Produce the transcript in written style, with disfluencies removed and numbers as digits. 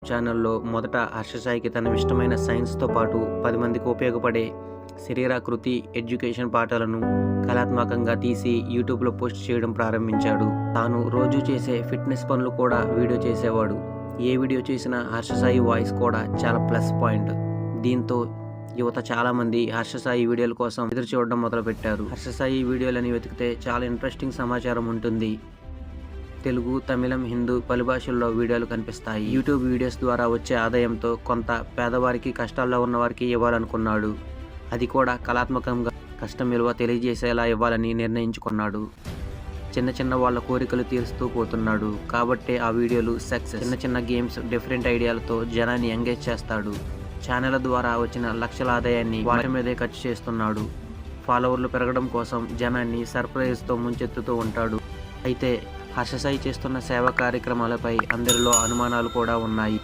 ఛానల్లో మొదట హర్షసాయికి తన ఇష్టమైన సైన్స్తో పాటు 10 మందికి ఉపయోగపడే శరీరాకృతి ఎడ్యుకేషన్ పాఠాలను కళాత్మకంగా తీసి యూట్యూబ్లో పోస్ట్ చేయడం ప్రారంభించాడు. తాను రోజు చేసే ఫిట్నెస్ పనులు కూడా వీడియో చేసేవాడు. ఏ వీడియో చేసినా హర్షసాయి వాయిస్ కూడా చాలా ప్లస్ పాయింట్. దీంతో యువత చాలామంది హర్షసాయి వీడియోల కోసం ఎదురు చూడడం మొదలుపెట్టారు. హర్షసాయి వీడియోలని వెతికితే చాలా ఇంట్రెస్టింగ్ సమాచారం ఉంటుంది. తెలుగు, తమిళం, హిందూ పలు భాషల్లో వీడియోలు కనిపిస్తాయి. యూట్యూబ్ వీడియోస్ ద్వారా వచ్చే ఆదాయంతో కొంత పేదవారికి, కష్టాల్లో ఉన్నవారికి ఇవ్వాలనుకున్నాడు. అది కూడా కళాత్మకంగా కష్టం విలువ తెలియజేసేలా ఇవ్వాలని నిర్ణయించుకున్నాడు. చిన్న చిన్న వాళ్ళ కోరికలు తీరుస్తూ పోతున్నాడు. కాబట్టే ఆ వీడియోలు సక్సెస్. చిన్న చిన్న గేమ్స్, డిఫరెంట్ ఐడియాలతో జనాన్ని ఎంగేజ్ చేస్తాడు. ఛానల్ ద్వారా వచ్చిన లక్షల ఆదాయాన్ని వాటి మీదే ఖర్చు చేస్తున్నాడు. ఫాలోవర్లు పెరగడం కోసం జనాన్ని సర్ప్రైజ్తో ముంచెత్తుతూ ఉంటాడు. అయితే హర్షసాయి చేస్తున్న సేవా కార్యక్రమాలపై అందరిలో అనుమానాలు కూడా ఉన్నాయి.